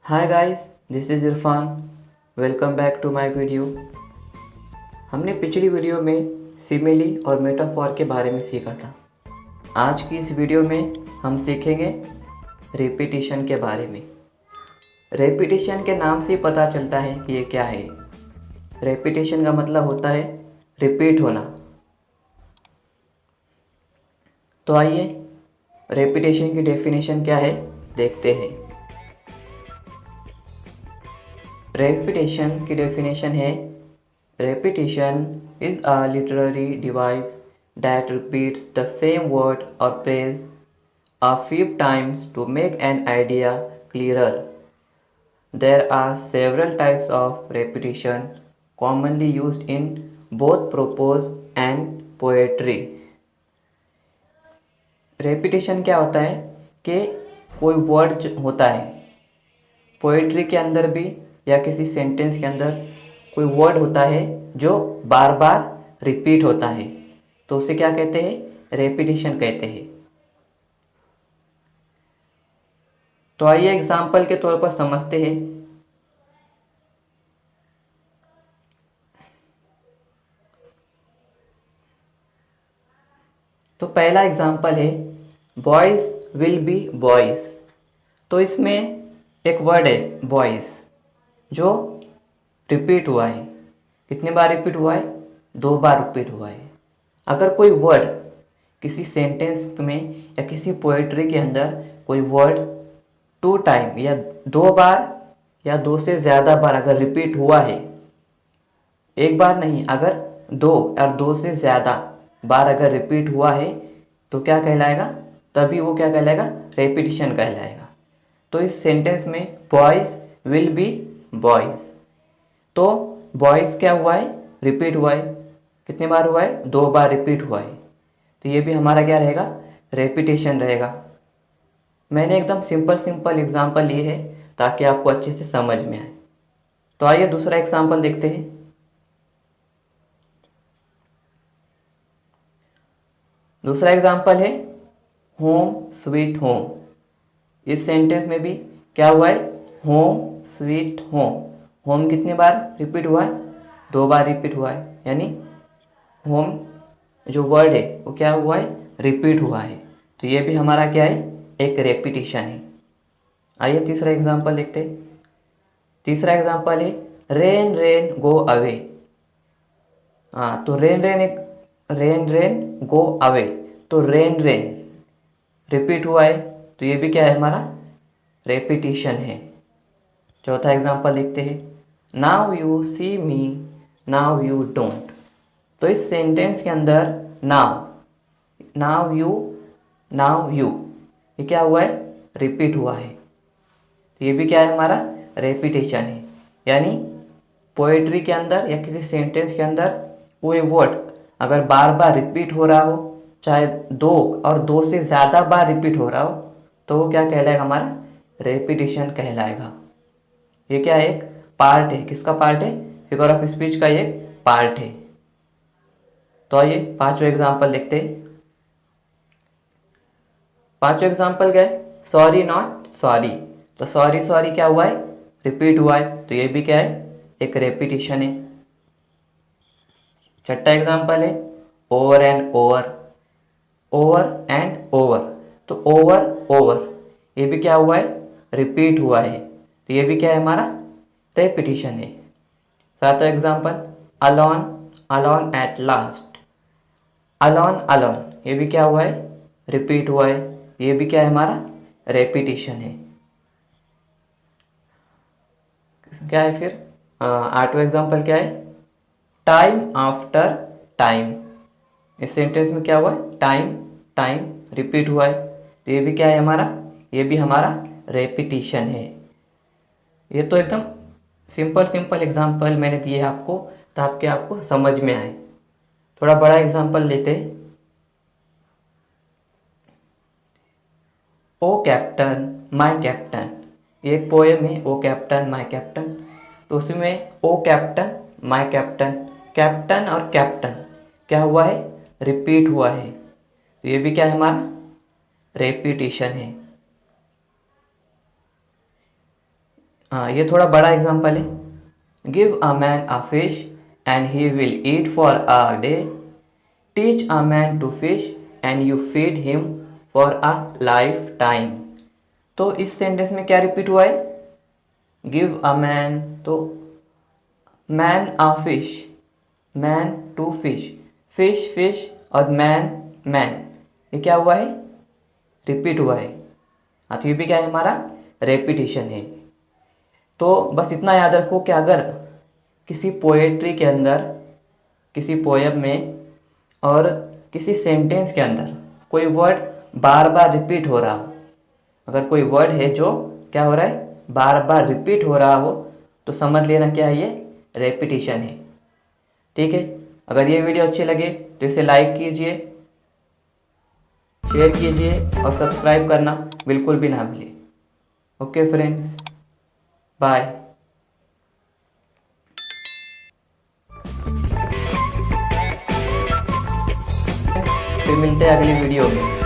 Hi guys, this is Irfan. Welcome back to my video. हमने पिछली video में simile और मेटाफॉर के बारे में सीखा था। आज की इस वीडियो में हम सीखेंगे रेपिटिशन के बारे में। रेपिटिशन के नाम से ही पता चलता है कि ये क्या है। रेपिटिशन का मतलब होता है रिपीट होना। तो आइए रेपिटिशन की डेफिनेशन क्या है देखते हैं। रेपिटेशन की डेफिनेशन है repetition is a literary device that repeats the same word or phrase a few times to make an idea clearer. There are several types of repetition commonly used in both prose and poetry. Repetition क्या होता है कि कोई word होता है poetry के अंदर भी या किसी सेंटेंस के अंदर कोई वर्ड होता है जो बार बार रिपीट होता है, तो उसे क्या कहते हैं? रेपिटिशन कहते हैं। तो आइए एग्जाम्पल के तौर पर समझते हैं। तो पहला एग्जाम्पल है बॉयज विल बी बॉयज। तो इसमें एक वर्ड है बॉयज जो रिपीट हुआ है। कितने बार रिपीट हुआ है? 2 बार रिपीट हुआ है। अगर कोई वर्ड किसी सेंटेंस में या किसी पोएट्री के अंदर कोई वर्ड 2 टाइम या 2 बार या 2 से ज़्यादा बार अगर रिपीट हुआ है, एक बार नहीं, अगर 2 और 2 से ज़्यादा बार अगर रिपीट हुआ है तो क्या कहलाएगा? तभी वो क्या कहलाएगा? रेपिटिशन कहलाएगा। तो इस सेंटेंस में बॉयज विल बी बॉयज, तो बॉयज क्या हुआ है? रिपीट हुआ है। कितने बार हुआ है? 2 बार रिपीट हुआ है। तो ये भी हमारा क्या रहेगा? रेपिटेशन रहेगा। मैंने एकदम सिंपल एग्जांपल लिए है ताकि आपको अच्छे से समझ में आए। तो आइए दूसरा एग्जांपल देखते हैं। दूसरा एग्जांपल है होम स्वीट होम। इस सेंटेंस में भी क्या हुआ है? Home sweet home. होम कितने बार रिपीट हुआ है? 2 बार रिपीट हुआ है, यानी होम जो वर्ड है वो क्या हुआ है? रिपीट हुआ है। तो ये भी हमारा क्या है? एक रेपिटिशन है। आइए तीसरा एग्जांपल देखते हैं। तीसरा एग्जांपल है रेन रेन गो अवे। हाँ, तो रेन रेन गो अवे, तो रेन रेन रिपीट हुआ है, तो ये भी क्या है? हमारा रेपिटिशन है। चौथा एग्जांपल देखते हैं now you see me now you don't. तो इस सेंटेंस के अंदर नाउ यू ये क्या हुआ है? रिपीट हुआ है। तो ये भी क्या है? हमारा रेपिटेशन है। यानी पोएट्री के अंदर या किसी सेंटेंस के अंदर कोई वर्ड अगर बार बार रिपीट हो रहा हो, चाहे 2 और 2 से ज़्यादा बार रिपीट हो रहा हो, तो वो क्या कहलाएगा? हमारा रेपिटेशन कहलाएगा। ये क्या है? एक पार्ट है। किसका पार्ट है? फिगर ऑफ स्पीच का एक पार्ट है। तो आइए पांचवें एग्जाम्पल देखते हैं। पांचवें एग्जाम्पल क्या है? Sorry not sorry. तो सॉरी क्या हुआ है? रिपीट हुआ है, तो ये भी क्या है? एक रेपिटिशन है। छठा एग्जाम्पल है over and over. Over and over, तो ओवर ये भी क्या हुआ है? रिपीट हुआ है, तो ये भी क्या है? हमारा रेपिटिशन है। सातवां example alone alone at last. Alone ये भी क्या हुआ है? रिपीट हुआ है, ये भी क्या है? हमारा रेपिटिशन है। क्या है फिर? आठवां एग्जाम्पल क्या है? Time after time. इस सेंटेंस में क्या हुआ है? टाइम रिपीट हुआ है, तो ये भी क्या है? हमारा ये भी हमारा रेपिटिशन है। ये तो एकदम सिंपल एग्जाम्पल मैंने दिए आपको ताकि आपको समझ में आए। थोड़ा बड़ा एग्जाम्पल लेते हैं। ओ कैप्टन माय कैप्टन। ये एक पोएम है, ओ कैप्टन माय कैप्टन। तो उसमें ओ कैप्टन माय कैप्टन, कैप्टन और कैप्टन क्या हुआ है? रिपीट हुआ है, तो ये भी क्या है? हमारा रेपिटिशन है। हाँ, ये थोड़ा बड़ा एग्जाम्पल है। Give a man a fish and he will eat for a day, teach a man to fish and you feed him for a lifetime. तो इस सेंटेंस में क्या रिपीट हुआ है? गिव अ मैन, तो man a fish, man to fish, fish fish और man man, ये क्या हुआ है? रिपीट हुआ है। हाँ, तो ये भी क्या है? हमारा रेपिटेशन है। तो बस इतना याद रखो कि अगर किसी पोएट्री के अंदर, किसी पोएम में और किसी सेंटेंस के अंदर कोई वर्ड बार बार रिपीट हो रहा हो, अगर कोई वर्ड है जो क्या हो रहा है? बार बार रिपीट हो रहा हो, तो समझ लेना क्या है? ये रेपिटेशन है। ठीक है। अगर ये वीडियो अच्छी लगे तो इसे लाइक कीजिए, शेयर कीजिए और सब्सक्राइब करना बिल्कुल भी ना भूलिए। Okay friends, bye. फिर मिलते हैं अगली वीडियो में।